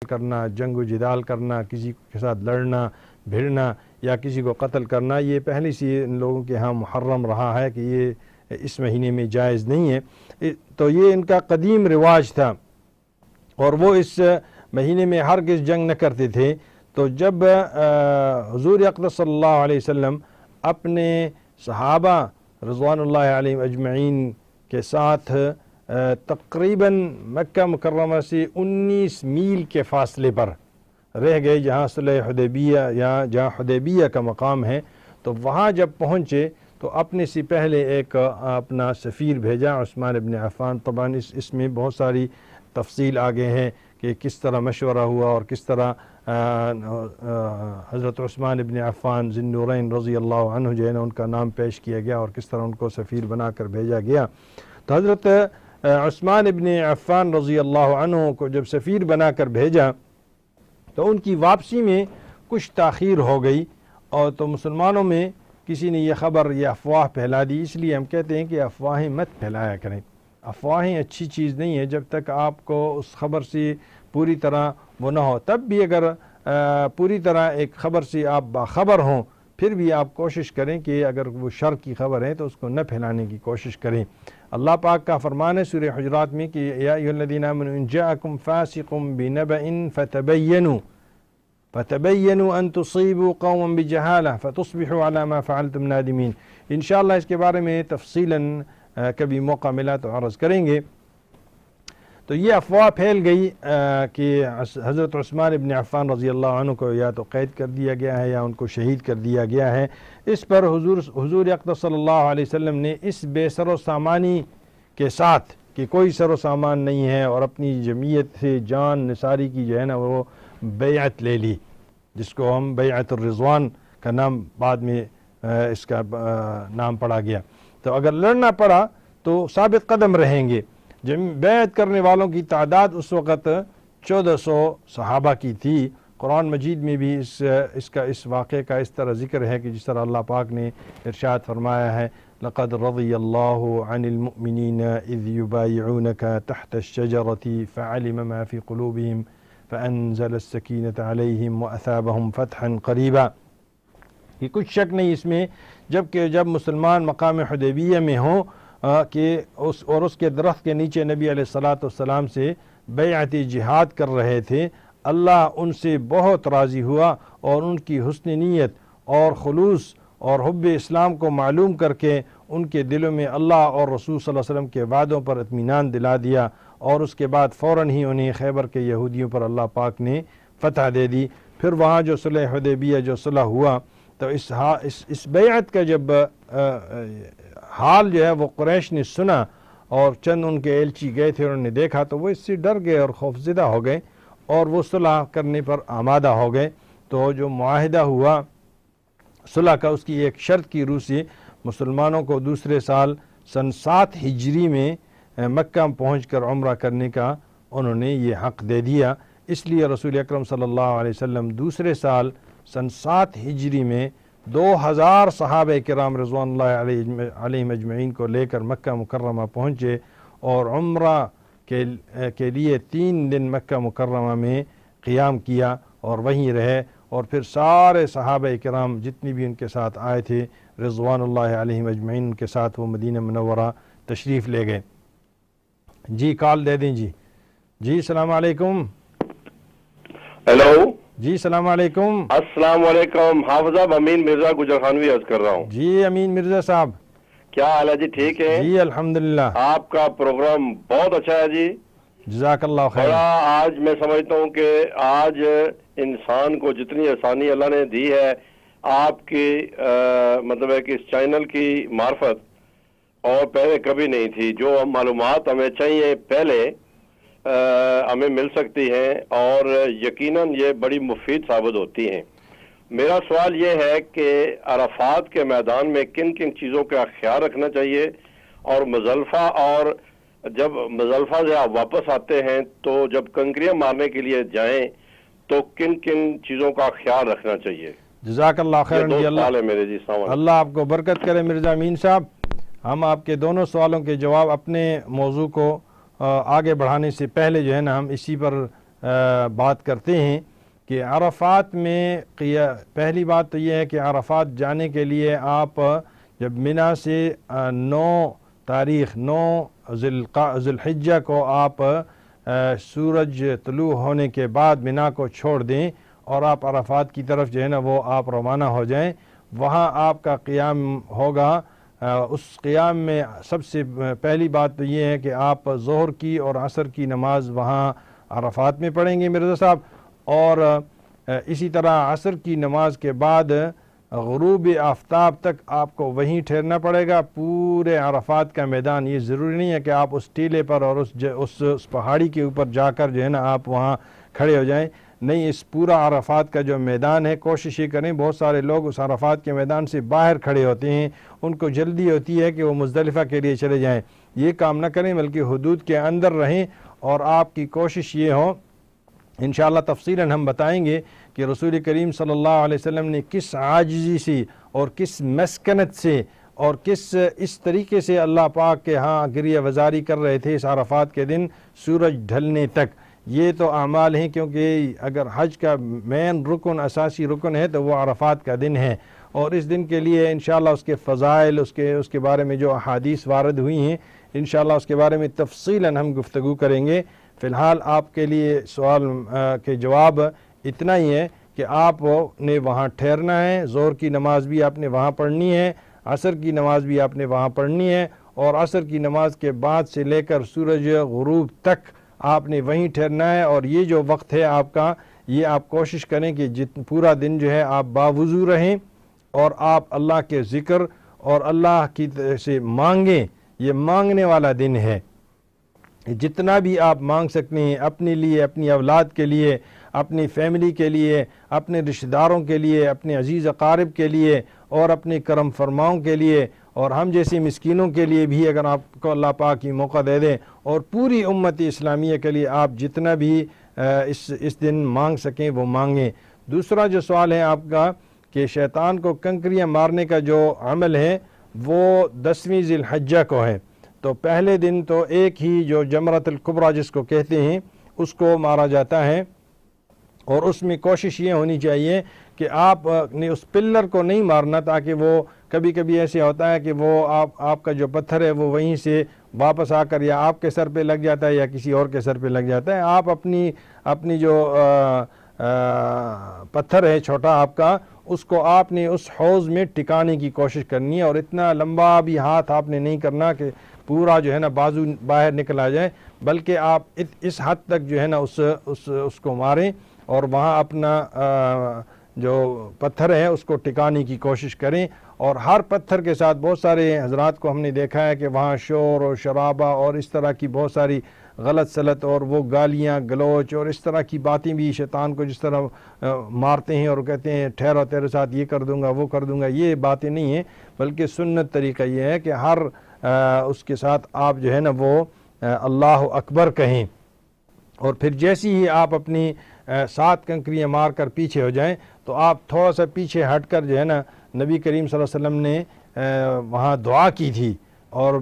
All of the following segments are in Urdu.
کرنا، جنگ و جدال کرنا، کسی کے ساتھ لڑنا بھیڑنا یا کسی کو قتل کرنا، یہ پہلے سے ان لوگوں کے ہاں محرم رہا ہے کہ یہ اس مہینے میں جائز نہیں ہے۔ تو یہ ان کا قدیم رواج تھا اور وہ اس مہینے میں ہرگز جنگ نہ کرتے تھے۔ تو جب حضور اقدس صلی اللہ علیہ وسلم اپنے صحابہ رضوان اللہ علیہم اجمعین کے ساتھ تقریباً مکہ مکرمہ سے 19 میل کے فاصلے پر رہ گئے، جہاں صلح حدیبیہ یا جہاں حدیبیہ کا مقام ہے، تو وہاں جب پہنچے تو اپنے سے پہلے ایک اپنا سفیر بھیجا، عثمان ابن عفان۔ طبعاً اس میں بہت ساری تفصیل آگے ہیں کہ کس طرح مشورہ ہوا اور کس طرح حضرت عثمان ابن عفان ذی النورین رضی اللہ عنہ جو ہے نا ان کا نام پیش کیا گیا اور کس طرح ان کو سفیر بنا کر بھیجا گیا۔ تو حضرت عثمان ابن عفان رضی اللہ عنہ کو جب سفیر بنا کر بھیجا تو ان کی واپسی میں کچھ تاخیر ہو گئی، اور تو مسلمانوں میں کسی نے یہ خبر یہ افواہ پھیلا دی۔ اس لیے ہم کہتے ہیں کہ افواہیں مت پھیلایا کریں، افواہیں اچھی چیز نہیں ہے جب تک آپ کو اس خبر سے پوری طرح وہ نہ ہو۔ تب بھی اگر پوری طرح ایک خبر سے آپ باخبر ہوں پھر بھی آپ کوشش کریں کہ اگر وہ شر کی خبر ہے تو اس کو نہ پھیلانے کی کوشش کریں۔ اللہ پاک کا فرمان ہے سورہ حجرات میں کہ یا ایھا الذین آمنوا ان جاءکم فاسق بنبأ فتبینوا ان تصیبوا قوما بجہالہ فتصبحوا علی ما فعلتم نادمین۔ انشاءاللہ اس کے بارے میں تفصیلاً کبھی موقع ملا تو عرض کریں گے۔ تو یہ افواہ پھیل گئی کہ حضرت عثمان ابن عفان رضی اللہ عنہ کو یا تو قید کر دیا گیا ہے یا ان کو شہید کر دیا گیا ہے۔ اس پر حضور اقدس صلی اللہ علیہ وسلم نے اس بے سر و سامانی کے ساتھ کہ کوئی سر و سامان نہیں ہے اور اپنی جمعیت سے جان نثاری کی جو ہے نا وہ بیعت لے لی، جس کو ہم بیعت الرضوان کا نام بعد میں اس کا نام پڑا گیا۔ تو اگر لڑنا پڑا تو ثابت قدم رہیں گے۔ بیعت کرنے والوں کی تعداد اس وقت 1400 صحابہ کی تھی۔ قرآن مجید میں بھی اس واقعے کا اس طرح ذکر ہے کہ جس طرح اللہ پاک نے ارشاد فرمایا ہے لقد رضی اللہ عن المؤمنین اذ یبایعونک تحت الشجرۃ فعلم ما فی قلوبہم فانزل السکینۃ علیہم واثابہم فتحا قریبا۔ یہ کچھ شک نہیں اس میں جب مسلمان مقام حدیبیہ میں ہوں کہ اس کے درخت کے نیچے نبی علیہ الصلاۃ والسلام سے بیعت جہاد کر رہے تھے، اللہ ان سے بہت راضی ہوا اور ان کی حسن نیت اور خلوص اور حب اسلام کو معلوم کر کے ان کے دلوں میں اللہ اور رسول صلی اللہ علیہ وسلم کے وعدوں پر اطمینان دلا دیا، اور اس کے بعد فوراً ہی انہیں خیبر کے یہودیوں پر اللہ پاک نے فتح دے دی۔ پھر وہاں جو صلح حدیبیہ جو صلح ہوا تو اس بیعت کا جب حال جو ہے وہ قریش نے سنا اور چند ان کے ایلچی گئے تھے اور انہوں نے دیکھا تو وہ اس سے ڈر گئے اور خوفزدہ ہو گئے اور وہ صلح کرنے پر آمادہ ہو گئے۔ تو جو معاہدہ ہوا صلح کا اس کی ایک شرط کی روح سے مسلمانوں کو دوسرے سال سن 7 ہجری میں مکہ پہنچ کر عمرہ کرنے کا انہوں نے یہ حق دے دیا۔ اس لیے رسول اکرم صلی اللہ علیہ وسلم دوسرے سال سن 7 ہجری میں 2000 صحابہ کرام رضوان اللہ علیہم اجمعین کو لے کر مکہ مکرمہ پہنچے اور عمرہ کے لیے 3 دن مکہ مکرمہ میں قیام کیا اور وہیں رہے، اور پھر سارے صحابہ کرام جتنی بھی ان کے ساتھ آئے تھے رضوان اللہ علیہم اجمعین ان کے ساتھ وہ مدینہ منورہ تشریف لے گئے۔ جی کال دے دیں جی السلام علیکم۔ ہیلو جی السلام علیکم۔ السلام علیکم حافظ صاحب، امین مرزا گجر خانوی عرض کر رہا ہوں۔ جی امین مرزا صاحب کیا حال ہے جی؟ ٹھیک ہے جی الحمدللہ، آپ کا پروگرام بہت اچھا ہے جی، جزاک اللہ خیر۔ آج میں سمجھتا ہوں کہ آج انسان کو جتنی آسانی اللہ نے دی ہے آپ کی مطلب ہے کہ اس چینل کی معرفت اور پہلے کبھی نہیں تھی۔ جو معلومات ہمیں چاہیے پہلے ہمیں مل سکتی ہیں اور یقیناً یہ بڑی مفید ثابت ہوتی ہیں۔ میرا سوال یہ ہے کہ عرفات کے میدان میں کن کن چیزوں کا خیال رکھنا چاہیے، اور مزدلفہ، اور جب مزدلفہ سے آپ واپس آتے ہیں تو جب کنکریاں مارنے کے لیے جائیں تو کن کن چیزوں کا خیال رکھنا چاہیے؟ جزاک اللہ خیر۔ میرے جی اللہ آپ کو برکت کرے مرزا امین صاحب۔ ہم آپ کے دونوں سوالوں کے جواب اپنے موضوع کو آگے بڑھانے سے پہلے جو ہے نا ہم اسی پر بات کرتے ہیں کہ عرفات میں پہلی بات تو یہ ہے کہ عرفات جانے کے لیے آپ جب منا سے 9 ذی الحجہ کو آپ سورج طلوع ہونے کے بعد منا کو چھوڑ دیں اور آپ عرفات کی طرف جو ہے نا وہ آپ روانہ ہو جائیں. وہاں آپ کا قیام ہوگا. اس قیام میں سب سے پہلی بات تو یہ ہے کہ آپ ظہر کی اور عصر کی نماز وہاں عرفات میں پڑھیں گے مرزا صاحب, اور اسی طرح عصر کی نماز کے بعد غروب آفتاب تک آپ کو وہیں ٹھہرنا پڑے گا. پورے عرفات کا میدان, یہ ضروری نہیں ہے کہ آپ اس ٹیلے پر اور اس پہاڑی کے اوپر جا کر جو ہے نا آپ وہاں کھڑے ہو جائیں. نہیں, اس پورا عرفات کا جو میدان ہے کوشش یہ کریں. بہت سارے لوگ اس عرفات کے میدان سے باہر کھڑے ہوتے ہیں, ان کو جلدی ہوتی ہے کہ وہ مزدلفہ کے لیے چلے جائیں. یہ کام نہ کریں بلکہ حدود کے اندر رہیں, اور آپ کی کوشش یہ ہو. انشاءاللہ تفصیلاً ہم بتائیں گے کہ رسول کریم صلی اللہ علیہ وسلم نے کس عاجزی سے اور کس مسکنت سے اور اس طریقے سے اللہ پاک کے ہاں گریہ وزاری کر رہے تھے اس عرفات کے دن سورج ڈھلنے تک. یہ تو اعمال ہیں, کیونکہ اگر حج کا مین رکن اساسی رکن ہے تو وہ عرفات کا دن ہے, اور اس دن کے لیے انشاءاللہ اس کے فضائل, اس کے بارے میں جو احادیث وارد ہوئی ہیں انشاءاللہ اس کے بارے میں تفصیلاً ہم گفتگو کریں گے. فی الحال آپ کے لیے سوال کے جواب اتنا ہی ہے کہ آپ نے وہاں ٹھہرنا ہے. ظہر کی نماز بھی آپ نے وہاں پڑھنی ہے, عصر کی نماز بھی آپ نے وہاں پڑھنی ہے, اور عصر کی نماز کے بعد سے لے کر سورج غروب تک آپ نے وہیں ٹھہرنا ہے. اور یہ جو وقت ہے آپ کا, یہ آپ کوشش کریں کہ پورا دن جو ہے آپ باوضو رہیں اور آپ اللہ کے ذکر اور اللہ کی سے مانگیں. یہ مانگنے والا دن ہے. جتنا بھی آپ مانگ سکتے ہیں اپنے لیے, اپنی اولاد کے لیے, اپنی فیملی کے لیے, اپنے رشتہ داروں کے لیے, اپنے عزیز اقارب کے لیے, اور اپنے کرم فرماؤں کے لیے, اور ہم جیسے مسکینوں کے لیے بھی اگر آپ کو اللہ پاک کی موقع دے دیں, اور پوری امت اسلامیہ کے لیے آپ جتنا بھی اس دن مانگ سکیں وہ مانگیں. دوسرا جو سوال ہے آپ کا کہ شیطان کو کنکریاں مارنے کا جو عمل ہے وہ 10ویں ذی الحجہ کو ہے. تو پہلے دن تو ایک ہی جو جمرۃ الکبریٰ جس کو کہتے ہیں اس کو مارا جاتا ہے, اور اس میں کوشش یہ ہونی چاہیے کہ آپ نے اس پلر کو نہیں مارنا, تاکہ وہ کبھی ایسے ہوتا ہے کہ وہ آپ کا جو پتھر ہے وہ وہیں سے واپس آ کر یا آپ کے سر پہ لگ جاتا ہے یا کسی اور کے سر پہ لگ جاتا ہے. آپ اپنی جو پتھر ہے چھوٹا آپ کا, اس کو آپ نے اس حوض میں ٹکانے کی کوشش کرنی ہے, اور اتنا لمبا بھی ہاتھ آپ نے نہیں کرنا کہ پورا جو ہے نا بازو باہر نکل آ جائے, بلکہ آپ اس حد تک جو ہے نا اس کو ماریں, اور وہاں اپنا جو پتھر ہے اس کو ٹکانے کی کوشش کریں. اور ہر پتھر کے ساتھ بہت سارے حضرات کو ہم نے دیکھا ہے کہ وہاں شور اور شرابہ اور اس طرح کی بہت ساری غلط سلط اور وہ گالیاں گلوچ اور اس طرح کی باتیں بھی شیطان کو جس طرح مارتے ہیں اور کہتے ہیں ٹھہرو تیرے ساتھ یہ کر دوں گا وہ کر دوں گا, یہ باتیں نہیں ہیں, بلکہ سنت طریقہ یہ ہے کہ ہر اس کے ساتھ آپ جو ہے نا وہ اللہ اکبر کہیں, اور پھر جیسی ہی آپ اپنی 7 کنکریاں مار کر پیچھے ہو جائیں تو آپ تھوڑا سا پیچھے ہٹ کر جو ہے نا نبی کریم صلی اللہ علیہ وسلم نے وہاں دعا کی تھی, اور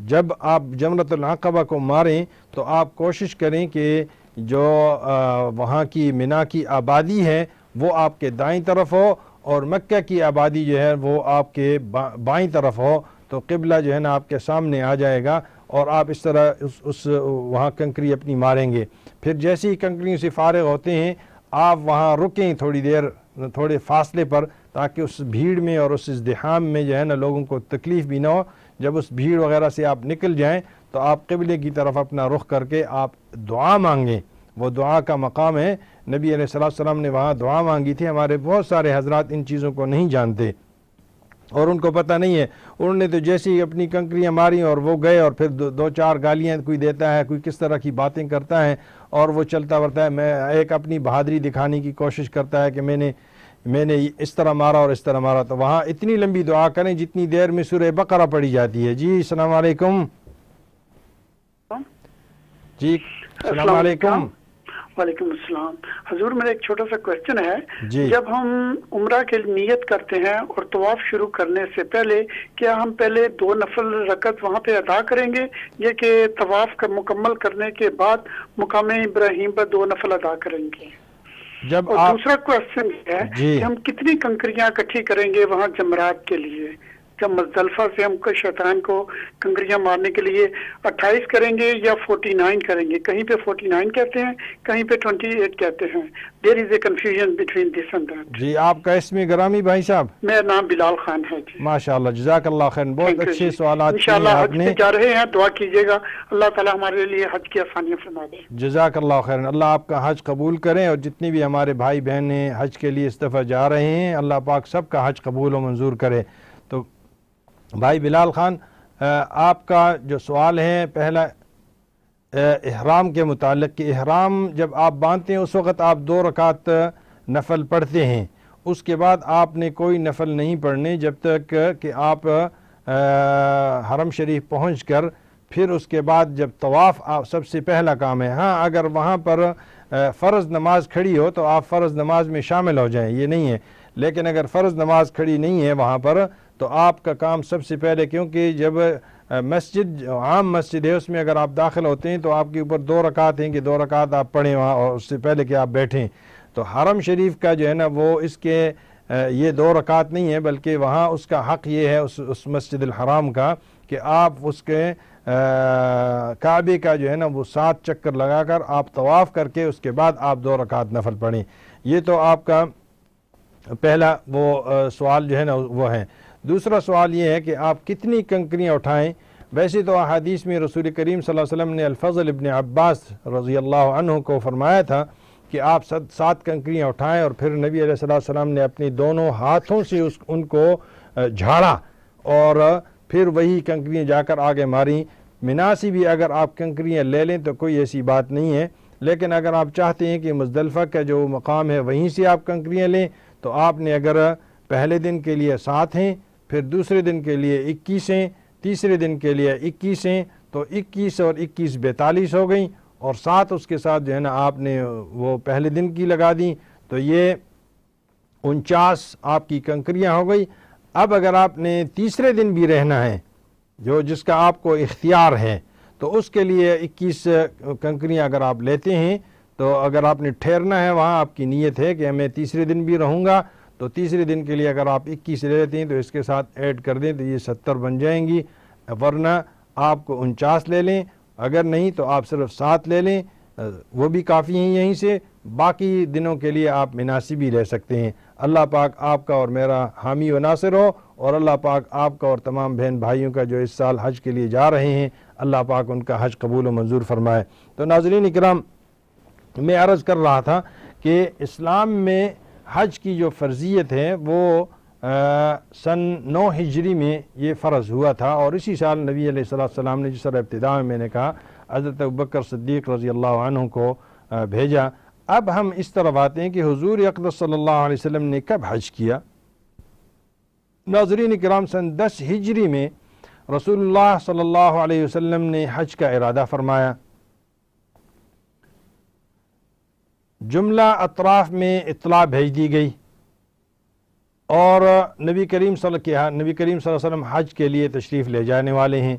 جب آپ جمرۃ العقبہ کو ماریں تو آپ کوشش کریں کہ جو وہاں کی منا کی آبادی ہے وہ آپ کے دائیں طرف ہو, اور مکہ کی آبادی جو ہے وہ آپ کے بائیں طرف ہو, تو قبلہ جو ہے نا آپ کے سامنے آ جائے گا, اور آپ اس طرح وہاں کنکری اپنی ماریں گے. پھر جیسے ہی کنکریوں سے فارغ ہوتے ہیں آپ وہاں رکیں تھوڑی دیر, تھوڑے فاصلے پر, تاکہ اس بھیڑ میں اور اس ازدحام میں جو ہے نا لوگوں کو تکلیف بھی نہ ہو. جب اس بھیڑ وغیرہ سے آپ نکل جائیں تو آپ قبلے کی طرف اپنا رخ کر کے آپ دعا مانگیں. وہ دعا کا مقام ہے, نبی علیہ السلام نے وہاں دعا مانگی تھی. ہمارے بہت سارے حضرات ان چیزوں کو نہیں جانتے اور ان کو پتہ نہیں ہے, انہوں نے تو جیسے ہی اپنی کنکریاں ماری اور وہ گئے, اور پھر 2-4 گالیاں کوئی دیتا ہے, کوئی کس طرح کی باتیں کرتا ہے, اور وہ چلتا ورتا ہے. میں ایک اپنی بہادری دکھانے کی کوشش کرتا ہے کہ میں نے اس طرح مارا اور اس طرح مارا. تو وہاں اتنی لمبی دعا کریں جتنی دیر میں سورہ بقرہ پڑھی جاتی ہے. جی السلام علیکم. جی السلام علیکم. وعلیکم السلام حضور، میرا ایک چھوٹا سا کوشچن ہے جی۔ جب ہم عمرہ کے نیت کرتے ہیں اور طواف شروع کرنے سے پہلے کیا ہم پہلے 2 نفل رکعت وہاں پہ ادا کریں گے، یہ کہ طواف کا مکمل کرنے کے بعد مقام ابراہیم پر 2 نفل ادا کریں گے؟ جب اور آپ دوسرا کوشچن ہے جی کہ ہم کتنی کنکریاں اکٹھی کریں گے وہاں جمرات کے لیے؟ جب مزدلفہ سے ہم کو شیطان کو کنکریاں مارنے کے لیے 28 کریں گے یا 49 کریں گے؟ کہیں پہ 49 کہتے ہیں، کہیں پہ 28 کہتے ہیں. There is a confusion between this and that. جی، آپ کا اسم گرامی بھائی صاحب؟ میرا نام بلال خان ہے جی. ماشاءاللہ، جزاک اللہ خیر، بہت اچھے سوالات کیے انشاءاللہ آپ حج نے. پہ جا رہے ہیں، دعا کیجیے گا اللہ تعالی ہمارے لیے حج کی آسانیاں فرما دے. جزاک اللہ خیر، اللہ آپ کا حج قبول کریں، اور جتنی بھی ہمارے بھائی بہنیں حج کے لیے اس دفعہ جا رہے ہیں اللہ پاک سب کا حج قبول و منظور کرے. تو بھائی بلال خان، آپ کا جو سوال ہے پہلا احرام کے متعلق، کہ احرام جب آپ باندھتے ہیں اس وقت آپ 2 رکعت نفل پڑھتے ہیں، اس کے بعد آپ نے کوئی نفل نہیں پڑھنے جب تک کہ آپ حرم شریف پہنچ کر پھر اس کے بعد جب طواف سب سے پہلا کام ہے. ہاں، اگر وہاں پر فرض نماز کھڑی ہو تو آپ فرض نماز میں شامل ہو جائیں، یہ نہیں ہے. لیکن اگر فرض نماز کھڑی نہیں ہے وہاں پر تو آپ کا کام سب سے پہلے، کیونکہ جب مسجد عام مسجد ہے اس میں اگر آپ داخل ہوتے ہیں تو آپ کے اوپر 2 رکعت ہیں کہ 2 رکعت آپ پڑھیں وہاں، اور اس سے پہلے کہ آپ بیٹھیں. تو حرم شریف کا جو ہے نا وہ اس کے یہ 2 رکعت نہیں ہے، بلکہ وہاں اس کا حق یہ ہے اس مسجد الحرام کا کہ آپ اس کے کعبے کا جو ہے نا وہ 7 چکر لگا کر آپ طواف کر کے اس کے بعد آپ 2 رکعت نفل پڑھیں. یہ تو آپ کا پہلا وہ سوال جو ہے نا وہ ہے. دوسرا سوال یہ ہے کہ آپ کتنی کنکریاں اٹھائیں. ویسے تو احادیث میں رسول کریم صلی اللہ علیہ وسلم نے الفضل ابن عباس رضی اللہ عنہ کو فرمایا تھا کہ آپ 7 کنکریاں اٹھائیں، اور پھر نبی علیہ السلام نے اپنی دونوں ہاتھوں سے ان کو جھاڑا اور پھر وہی کنکریاں جا کر آگے ماریں. منا سے بھی اگر آپ کنکریاں لے لیں تو کوئی ایسی بات نہیں ہے، لیکن اگر آپ چاہتے ہیں کہ مزدلفہ کا جو مقام ہے وہیں سے آپ کنکریاں لیں تو آپ نے اگر پہلے دن کے لیے 7 ہیں، پھر دوسرے دن کے لیے 21 ہیں، تیسرے دن کے لیے 21 ہیں، تو 21 اور 21 42 ہو گئیں، اور 7 اس کے ساتھ جو ہے نا آپ نے وہ پہلے دن کی لگا دیں، تو یہ 49 آپ کی کنکریاں ہو گئی. اب اگر آپ نے تیسرے دن بھی رہنا ہے جس کا آپ کو اختیار ہے تو اس کے لیے 21 کنکریاں اگر آپ لیتے ہیں، تو اگر آپ نے ٹھہرنا ہے وہاں، آپ کی نیت ہے کہ میں تیسرے دن بھی رہوں گا، تو تیسرے دن کے لیے اگر آپ 21 لے لیتے ہیں تو اس کے ساتھ ایڈ کر دیں تو یہ 70 بن جائیں گی. ورنہ آپ کو 49 لے لیں، اگر نہیں تو آپ صرف 7 لے لیں، وہ بھی کافی ہیں. یہیں سے باقی دنوں کے لیے آپ مناسب بھی لے سکتے ہیں. اللہ پاک آپ کا اور میرا حامی و ناصر ہو، اور اللہ پاک آپ کا اور تمام بہن بھائیوں کا جو اس سال حج کے لیے جا رہے ہیں اللہ پاک ان کا حج قبول و منظور فرمائے. تو ناظرین اکرام، میں عرض کر رہا تھا کہ اسلام میں حج کی جو فرضیت ہے وہ سن 9 ہجری میں یہ فرض ہوا تھا، اور اسی سال نبی علیہ السلام نے جس طرح ابتداء میں نے کہا حضرت ابوبکر صدیق رضی اللہ عنہ کو بھیجا. اب ہم اس طرف آتے ہیں کہ حضور اقدس صلی اللہ علیہ وسلم نے کب حج کیا. ناظرین کرام، سن 10 ہجری میں رسول اللہ صلی اللہ علیہ وسلم نے حج کا ارادہ فرمایا. جملہ اطراف میں اطلاع بھیج دی گئی، اور نبی کریم صلی اللہ علیہ وسلم حج کے لیے تشریف لے جانے والے ہیں.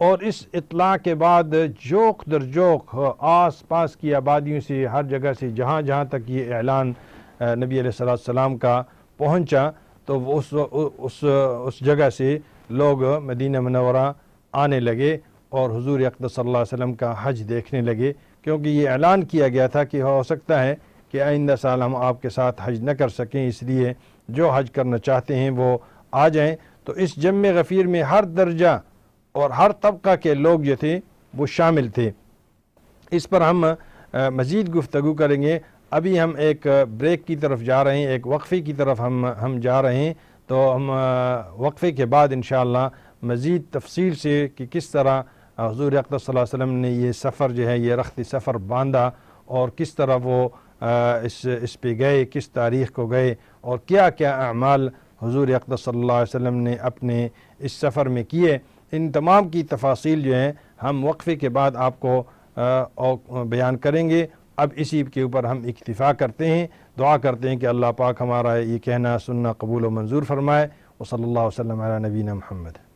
اور اس اطلاع کے بعد جوق در جوق آس پاس کی آبادیوں سے، ہر جگہ سے، جہاں جہاں تک یہ اعلان نبی علیہ السلام کا پہنچا، تو اس جگہ سے لوگ مدینہ منورہ آنے لگے اور حضور اقدس صلی اللہ علیہ وسلم کا حج دیکھنے لگے، کیونکہ یہ اعلان کیا گیا تھا کہ ہو سکتا ہے کہ آئندہ سال ہم آپ کے ساتھ حج نہ کر سکیں، اس لیے جو حج کرنا چاہتے ہیں وہ آ جائیں. تو اس جمع غفیر میں ہر درجہ اور ہر طبقہ کے لوگ جو تھے وہ شامل تھے. اس پر ہم مزید گفتگو کریں گے. ابھی ہم ایک بریک کی طرف جا رہے ہیں، ایک وقفے کی طرف ہم جا رہے ہیں. تو ہم وقفے کے بعد انشاءاللہ مزید تفصیل سے کہ کس طرح حضور اقدس صلی اللہ علیہ وسلم نے یہ سفر جو ہے یہ رخت سفر باندھا، اور کس طرح وہ اس پہ گئے، کس تاریخ کو گئے، اور کیا کیا اعمال حضور اقدس صلی اللہ علیہ وسلم نے اپنے اس سفر میں کیے. ان تمام کی تفاصیل جو ہیں ہم وقفے کے بعد آپ کو بیان کریں گے. اب اسی کے اوپر ہم اکتفا کرتے ہیں، دعا کرتے ہیں کہ اللہ پاک ہمارا یہ کہنا سننا قبول و منظور فرمائے۔ وصلی اللہ وسلم علی نبینا محمد۔